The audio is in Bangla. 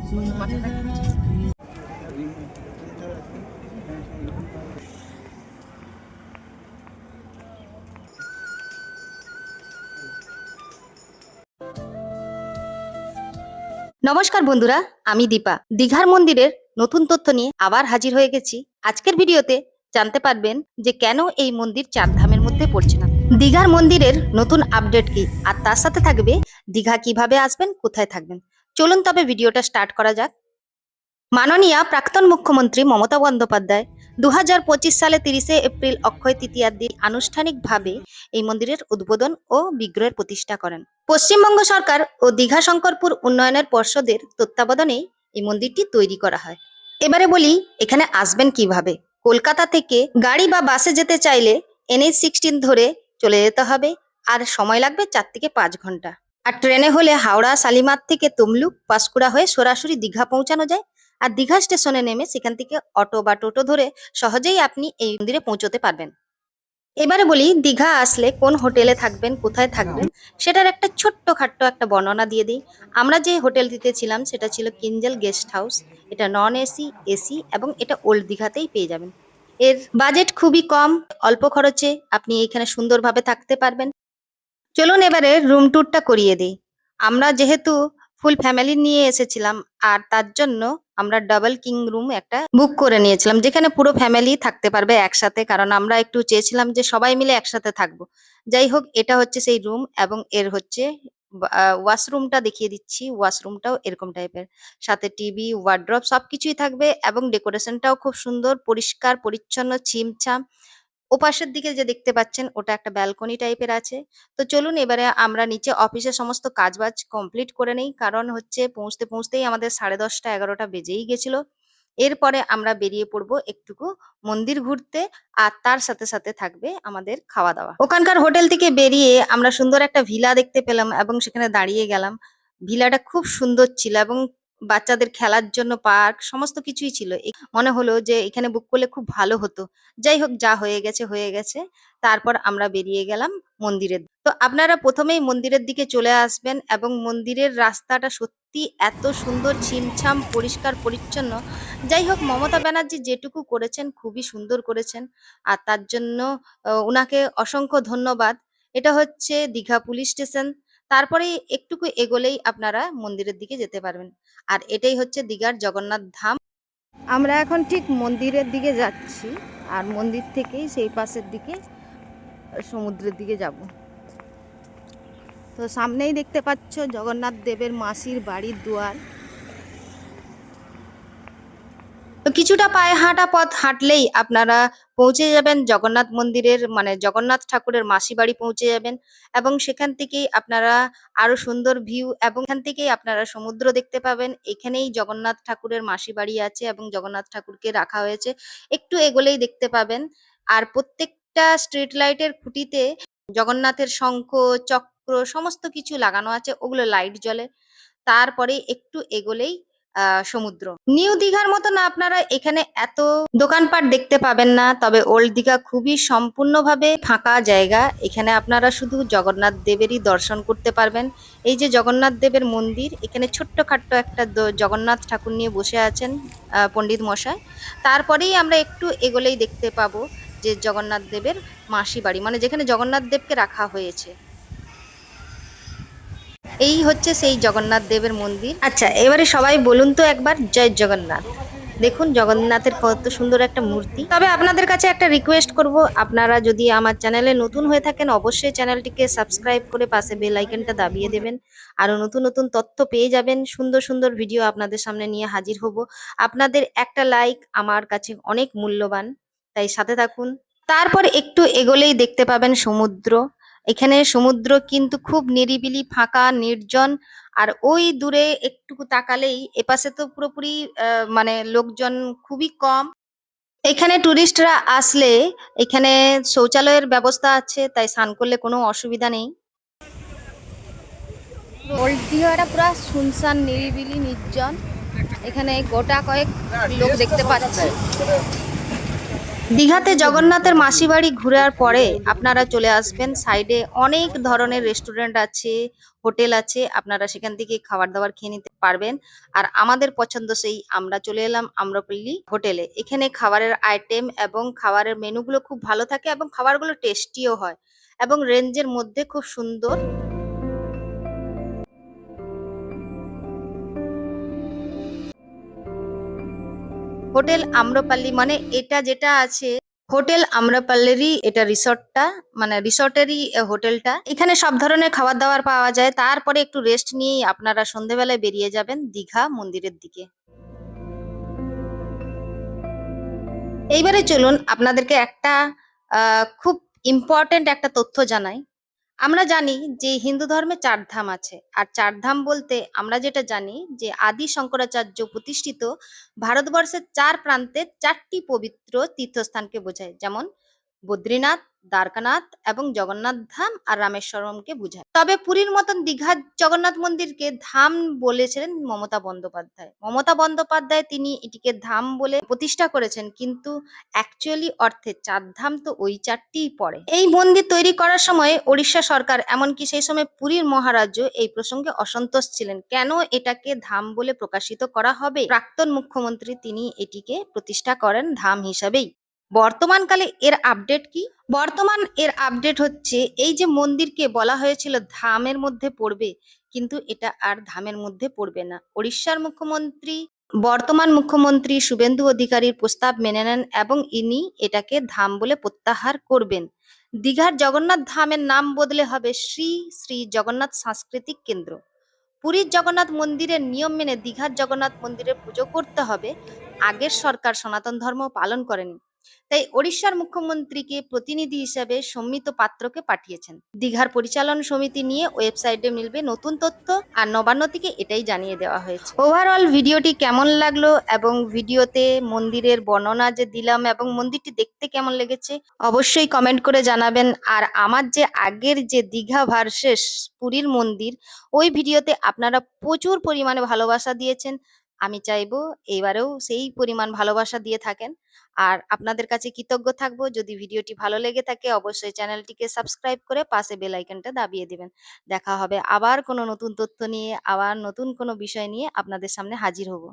নমস্কার বন্ধুরা, আমি দীপা। দীঘার মন্দিরের নতুন তথ্য নিয়ে আবার হাজির হয়ে গেছি। আজকের ভিডিওতে জানতে পারবেন যে কেন এই মন্দির চার ধামের মধ্যে পড়ছে না, দীঘার মন্দিরের নতুন আপডেট কি, আর তার সাথে থাকবে দীঘা কিভাবে আসবেন, কোথায় থাকবেন। চলুন তবে ভিডিওটা স্টার্ট করা যাক। মাননীয় প্রাক্তন মুখ্যমন্ত্রী মমতা বন্দ্যোপাধ্যায় 2025 সালে 30শে এপ্রিল অক্ষয় তৃতীয়ার দিন আনুষ্ঠানিকভাবে এই মন্দিরের উদ্বোধন ও বিগ্রহের প্রতিষ্ঠা করেন। পশ্চিমবঙ্গ সরকার ও দীঘা শঙ্করপুর উন্নয়নের পর্ষদের তত্ত্বাবধানে এই মন্দিরটি তৈরি করা হয়। এবারে বলি এখানে আসবেন কিভাবে। কলকাতা থেকে গাড়ি বা বাসে যেতে চাইলে NH-16 ধরে চলে যেতে হবে, আর সময় লাগবে 4 থেকে 5 ঘন্টা। আর ট্রেনে হলে হাওড়া, শালিমার থেকে তমলুক, পাঁশকুড়া হয়ে সরাসরি দীঘা পৌঁছানো যায়। আর দীঘা স্টেশনে নেমে সেখান থেকে অটো বা টোটো ধরে সহজেই আপনি এই মন্দিরে পৌঁছতে পারবেন। এবারে বলি দীঘা আসলে কোন হোটেলে থাকবেন, কোথায় থাকবেন, সেটার একটা ছোট্টখাট্ট একটা বর্ণনা দিয়ে দিই। আমরা যে হোটেলটিতে ছিলাম সেটা ছিল কিঞ্জল গেস্ট হাউস। এটা নন এসি, এসি এবং এটা ওল্ড দীঘাতেই পেয়ে যাবেন। এর বাজেট খুবই কম, অল্প খরচে আপনি এখানে সুন্দরভাবে থাকতে পারবেন। চলুন এবারে রুম ট্যুরটা করিয়ে দিই। আমরা যেহেতু ফুল ফ্যামিলি নিয়ে এসেছিলাম, আর তার জন্য আমরা ডাবল কিং রুম একটা বুক করে নিয়েছিলাম, যেখানে পুরো ফ্যামিলি থাকতে পারবে একসাথে, কারণ আমরা একটু চেয়েছিলাম যে সবাই মিলে একসাথে থাকবো। যাই হোক, এটা হচ্ছে সেই রুম এবং এর হচ্ছে ওয়াশরুমটা দেখিয়ে দিচ্ছি। ওয়াশরুমটাও এরকম টাইপের, সাথে টিভি, ওয়ার্ড্রপ সবকিছুই থাকবে এবং ডেকোরেশনটাও খুব সুন্দর, পরিষ্কার পরিচ্ছন্ন, ছিমছাম। ওপাশের দিকে যে দেখতে পাচ্ছেন ওটা একটা ব্যালকনি টাইপের আছে। তো চলুন এবারে আমরা নিচে অফিসের সমস্ত কাজবাজ কমপ্লিট করে নেই, কারণ হচ্ছে পৌঁছতে পৌঁছতেই আমাদের 10:30 11টা বেজেই গেছিল। এরপরে আমরা বেরিয়ে পড়বো একটুকু মন্দির ঘুরতে, আর তার সাথে সাথে থাকবে আমাদের খাওয়া দাওয়া। ওখানকার হোটেল থেকে বেরিয়ে আমরা সুন্দর একটা ভিলা দেখতে পেলাম এবং সেখানে দাঁড়িয়ে গেলাম। ভিলাটা খুব সুন্দর ছিল এবং বাচ্চাদের খেলার জন্য পার্ক সমস্ত কিছুই ছিল। মনে হলো যে এখানে বুক করলে খুব ভালো হতো। যাই হোক, যা হয়ে গেছে হয়ে গেছে। তারপর আমরা বেরিয়ে গেলাম মন্দিরের। তো আপনারা প্রথমেই মন্দিরের দিকে চলে আসবেন এবং মন্দিরের রাস্তাটা সত্যি এত সুন্দর, ছিমছাম, পরিষ্কার পরিচ্ছন্ন। যাই হোক, মমতা ব্যানার্জি যেটুকু করেছেন খুবই সুন্দর করেছেন, আর তার জন্য উনাকে অসংখ্য ধন্যবাদ। এটা হচ্ছে দীঘা পুলিশ স্টেশন। তারপরে একটুকু এগোলেই আপনারা মন্দিরের দিকে যেতে পারবেন। আর এটাই হচ্ছে দীঘার জগন্নাথ ধাম। আমরা এখন ঠিক মন্দিরের দিকে যাচ্ছি, আর মন্দির থেকেই সেই পাশের দিকে সমুদ্রের দিকে যাব। তো সামনেই দেখতে পাচ্ছ জগন্নাথ দেবের মাসির বাড়ির দুয়ার। তো কিছুটা পায়ে হাঁটা পথ হাঁটলেই আপনারা পৌঁছে যাবেন জগন্নাথ মন্দিরের, মানে জগন্নাথ ঠাকুরের মাসি বাড়ি পৌঁছে যাবেন। এবং সেখান থেকেই আপনারা আরো সুন্দর ভিউ এবং এখান থেকেই আপনারা সমুদ্র দেখতে পাবেন। এখানেই জগন্নাথ ঠাকুরের মাসি বাড়ি আছে এবং জগন্নাথ ঠাকুরকে রাখা হয়েছে। একটু এগোলেই দেখতে পাবেন। আর প্রত্যেকটা স্ট্রিট লাইটের খুঁটিতে জগন্নাথের শঙ্খ, চক্র সমস্ত কিছু লাগানো আছে, ওগুলো লাইট জ্বলে। তারপরে একটু এগোলেই সমুদ্র। নিউ দীঘার মতো না আপনারা এখানে এত দোকানপাট দেখতে পাবেন না, তবে ওল্ড দীঘা খুবই সম্পূর্ণভাবে ফাঁকা জায়গা। এখানে আপনারা শুধু জগন্নাথ দেবেরই দর্শন করতে পারবেন। এই যে জগন্নাথ দেবের মন্দির, এখানে ছোট্টখাট্ট একটা জগন্নাথ ঠাকুর নিয়ে বসে আছেন পণ্ডিত মশাই। তারপরেই আমরা একটু এগোলেই দেখতে পাবো যে জগন্নাথ দেবের মাসি বাড়ি, মানে যেখানে জগন্নাথ দেবকে রাখা হয়েছে। এই হচ্ছে সেই জগন্নাথ দেবের মন্দির। আচ্ছা, এবারে সবাই বলুন তো একবার জয় জগন্নাথ। দেখুন জগন্নাথের কত সুন্দর একটা মূর্তি। তবে আপনাদের কাছে একটা রিকোয়েস্ট করব, আপনারা যদি আমার চ্যানেলে নতুন হয়ে থাকেন অবশ্যই চ্যানেলটিকে সাবস্ক্রাইব করে পাশে বেল আইকনটা দাবিয়ে দেবেন। আরো নতুন নতুন তথ্য পেয়ে যাবেন, সুন্দর সুন্দর ভিডিও আপনাদের সামনে নিয়ে হাজির হব। আপনাদের একটা লাইক আমার কাছে অনেক মূল্যবান, তাই সাথে থাকুন। তারপর একটু এগোলেই দেখতে পাবেন সমুদ্র। এখানে সমুদ্র কিন্তু খুব নিরিবিলি, ফাঁকা, নির্জন। আর ওই দূরে একটুকু তাকালেই, এপাশে তো পুরোপুরি মানে লোকজন খুবই কম। এখানে টুরিস্টরা আসলে এখানে শৌচালয়ের ব্যবস্থা আছে, তাই স্নান করলে কোনো অসুবিধা নেই। ওল্ড দীঘাটা পুরো শুনশান, নিরিবিলি, নির্জন। এখানে গোটা কয়েক লোক দেখতে পাচ্ছি। দীঘাতে জগন্নাথের মাসি বাড়ি ঘুরার পরে আপনারা চলে আসবেন সাইডে, অনেক ধরনের রেস্টুরেন্ট আছে, হোটেল আছে, আপনারা সেখান থেকে খাবার দাবার খেয়ে নিতে পারবেন। আর আমাদের পছন্দ সেই আমরা চলে এলাম আম্রপল্লী হোটেলে। এখানে খাবারের আইটেম এবং খাবারের মেনুগুলো খুব ভালো থাকে এবং খাবারগুলো টেস্টিও হয় এবং রেঞ্জের মধ্যে খুব সুন্দর। হোটেল আম্রপালি মানে এটা যেটা আছে, হোটেল আম্রপাল্লিরই এটা রিসর্টটা, মানে রিসর্টেরই হোটেলটা। এখানে সব ধরনের খাবার দাবার পাওয়া যায়। তারপরে একটু রেস্ট নিয়েই আপনারা সন্ধেবেলায় বেরিয়ে যাবেন দীঘা মন্দিরের দিকে। এইবারে চলুন আপনাদেরকে একটা খুব ইম্পর্টেন্ট একটা তথ্য জানাই। আমরা জানি যে হিন্দু ধর্মে ৪ ধাম আছে। আর ৪ ধাম বলতে আমরা যেটা জানি যে আদি শঙ্করাচার্য প্রতিষ্ঠিত ভারতবর্ষের ৪ প্রান্তে ৪টি পবিত্র তীর্থস্থানকে বোঝায়। যেমন বদ্রীনাথ, দ্বারকানাথ এবং জগন্নাথ ধাম আর রামেশ্বরমকে বোঝায়। তবে পুরীর মতন দীঘার জগন্নাথ মন্দিরকে ধাম বলেছিলেন মমতা বন্দ্যোপাধ্যায়। মমতা বন্দ্যোপাধ্যায় তিনি এটিকে ধাম বলে প্রতিষ্ঠা করেছেন, কিন্তু অ্যাকচুয়ালি অর্থে ৪ ধাম তো ওই ৪টিই পড়ে। এই মন্দির তৈরি করার সময় ওড়িশা সরকার, এমনকি সেই সময় পুরীর মহারাজও এই প্রসঙ্গে অসন্তোষ ছিলেন। কেন এটাকে ধাম বলে প্রকাশিত করা হবে? প্রাক্তন মুখ্যমন্ত্রী তিনি এটিকে প্রতিষ্ঠা করেন ধাম হিসাবেই। বর্তমানকালে এর আপডেট কি? বর্তমান এর আপডেট হচ্ছে এই যে মন্দিরকে বলা হয়েছিল ধামের মধ্যে পড়বে, কিন্তু এটা আর ধামের মধ্যে পড়বে না। ওড়িশার মুখ্যমন্ত্রী, বর্তমান মুখ্যমন্ত্রী শুভেন্দু অধিকারীর প্রস্তাব মেনে নেন এবং ইনি এটাকে ধাম বলে প্রত্যাহার করবেন। দীঘার জগন্নাথ ধামের নাম বদলে হবে শ্রী শ্রী জগন্নাথ সাংস্কৃতিক কেন্দ্র। পুরীর জগন্নাথ মন্দিরের নিয়ম মেনে দীঘার জগন্নাথ মন্দিরে পুজো করতে হবে। আগের সরকার সনাতন ধর্ম পালন করেনি, তাই ওড়িশার মুখ্যমন্ত্রীকে প্রতিনিধি হিসেবে সৌমিত পাত্রকে পাঠিয়েছেন। দীঘার পরিচালন সমিতি নিয়ে ওয়েবসাইটে মিলবে নতুন তথ্য, আর নবান্ন থেকে এটাই জানিয়ে দেওয়া হয়েছে। ওভারঅল ভিডিওটি কেমন লাগলো এবং ভিডিওতে মন্দিরের বর্ণনা যে দিলাম এবং মন্দিরটি দেখতে কেমন লেগেছে অবশ্যই কমেন্ট করে জানাবেন। আর আমার যে আগের যে দীঘা ভার্সেস পুরীর মন্দির, ওই ভিডিওতে আপনারা প্রচুর পরিমাণে ভালোবাসা দিয়েছেন। আমি চাইবো এবারেও সেই পরিমাণ ভালোবাসা দিয়ে থাকেন। আর আপনাদের কাছে কৃতজ্ঞ থাকবো যদি ভিডিওটি ভালো লেগে থাকে অবশ্যই চ্যানেলটিকে সাবস্ক্রাইব করে পাশে বেল আইকনটা দাবিয়ে দিবেন। দেখা হবে আবার কোনো নতুন তথ্য নিয়ে, আবার নতুন কোনো বিষয় নিয়ে আপনাদের সামনে হাজির হব।